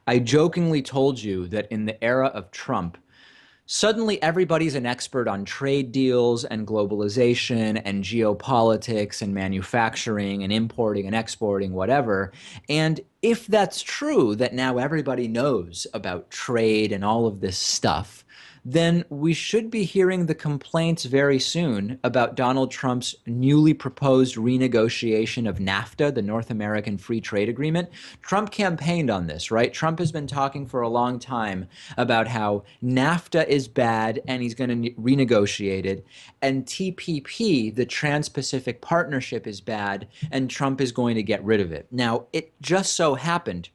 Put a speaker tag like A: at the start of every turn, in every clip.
A: I jokingly told you that in the era of Trump, suddenly everybody's an expert on trade deals and globalization and geopolitics and manufacturing and importing and exporting, whatever. And if that's true, that now everybody knows about trade and all of this stuff, then we should be hearing the complaints very soon about Donald Trump's newly proposed renegotiation of NAFTA, the North American Free Trade Agreement. Trump campaigned on this, right? Trump has been talking for a long time about how NAFTA is bad and he's going to renegotiate it, and TPP, the Trans-Pacific Partnership, is bad and Trump is going to get rid of it. Now, it just so happened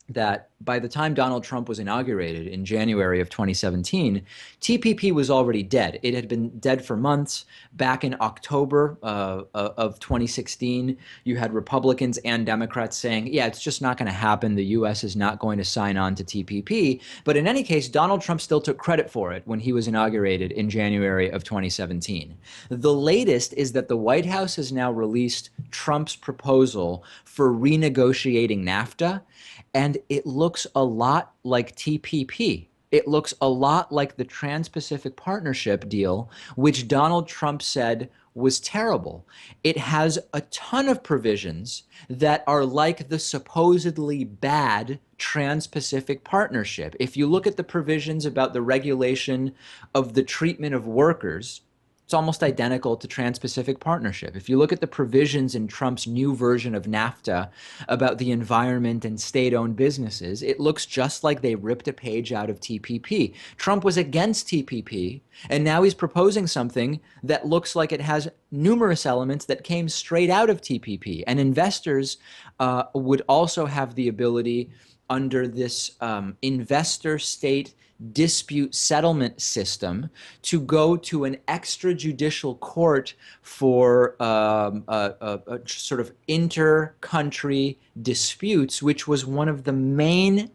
A: that by the time Donald Trump was inaugurated in January of 2017, TPP was already dead. It had been dead for months. Back in October of 2016, you had Republicans and Democrats saying, yeah, it's just not going to happen. The U.S. is not going to sign on to TPP. But in any case, Donald Trump still took credit for it when he was inaugurated in January of 2017. The latest is that the White House has now released Trump's proposal for renegotiating NAFTA, and it looks a lot like TPP. It looks a lot like the Trans-Pacific Partnership deal, which Donald Trump said was terrible. It has a ton of provisions that are like the supposedly bad Trans-Pacific Partnership. If you look at the provisions about the regulation of the treatment of workers, it's almost identical to Trans-Pacific Partnership. If you look at the provisions in Trump's new version of NAFTA about the environment and state-owned businesses, it looks just like they ripped a page out of TPP. Trump was against TPP, and now he's proposing something that looks like it has numerous elements that came straight out of TPP. And investors would also have the ability under this investor state dispute settlement system to go to an extrajudicial court for sort of inter-country disputes, which was one of the main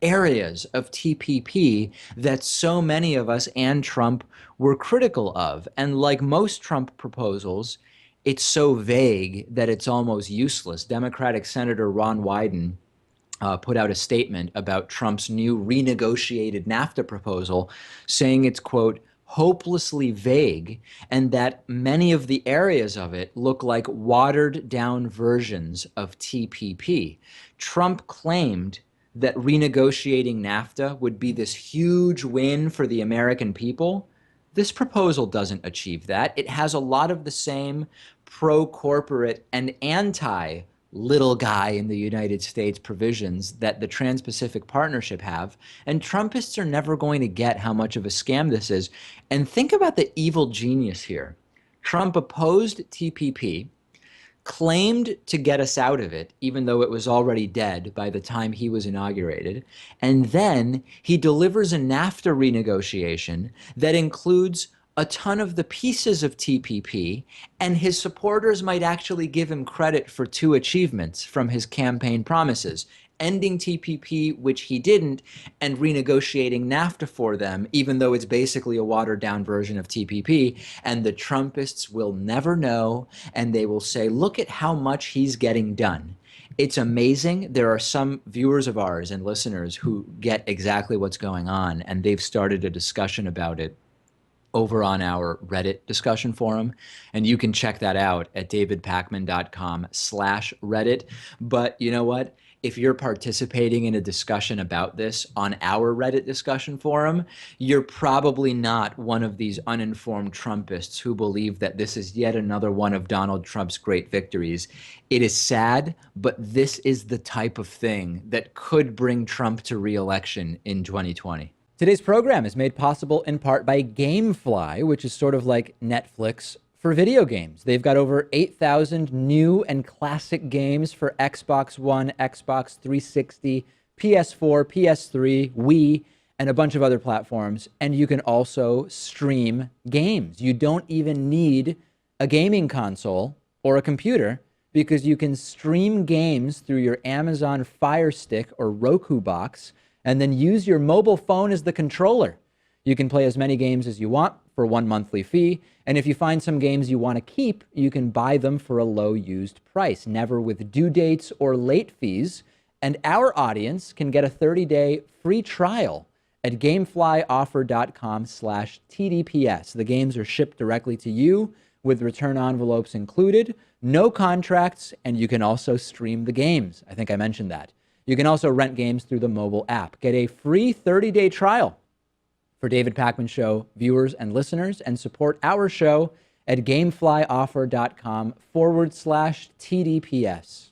A: areas of TPP that so many of us and Trump were critical of. And like most Trump proposals, it's so vague that it's almost useless. Democratic Senator Ron Wyden put out a statement about Trump's new renegotiated NAFTA proposal, saying it's, quote, hopelessly vague, and that many of the areas of it look like watered down versions of TPP. Trump claimed that renegotiating NAFTA would be this huge win for the American people. This proposal doesn't achieve that. It has a lot of the same pro-corporate and anti little guy in the United States provisions that the Trans-Pacific Partnership have, and Trumpists are never going to get how much of a scam this is. And think about the evil genius here. Trump opposed TPP, claimed to get us out of it, even though it was already dead by the time he was inaugurated, and then he delivers a NAFTA renegotiation that includes a ton of the pieces of TPP, and his supporters might actually give him credit for two achievements from his campaign promises: ending TPP, which he didn't, and renegotiating NAFTA for them, even though it's basically a watered-down version of TPP. And the Trumpists will never know, and they will say, look at how much he's getting done. It's amazing. There are some viewers of ours and listeners who get exactly what's going on, and they've started a discussion about it over on our Reddit discussion forum, and you can check that out at davidpakman.com/Reddit. But you know what? If you're participating in a discussion about this on our Reddit discussion forum, you're probably not one of these uninformed Trumpists who believe that this is yet another one of Donald Trump's great victories. It is sad, but this is the type of thing that could bring Trump to re-election in 2020. Today's program is made possible in part by Gamefly, which is sort of like Netflix for video games. They've got over 8,000 new and classic games for Xbox One, Xbox 360, PS4, PS3, Wii, and a bunch of other platforms. And you can also stream games. You don't even need a gaming console or a computer, because you can stream games through your Amazon Fire Stick or Roku box, and then use your mobile phone as the controller. You can play as many games as you want for one monthly fee, and if you find some games you want to keep, you can buy them for a low used price, never with due dates or late fees, And our audience can get a 30-day free trial at gameflyoffer.com/TDPS. The games are shipped directly to you with return envelopes included, no contracts, and you can also stream the games. I think I mentioned that. You can also rent games through the mobile app. Get a free 30-day trial for David Pakman Show viewers and listeners, and support our show at gameflyoffer.com/TDPS.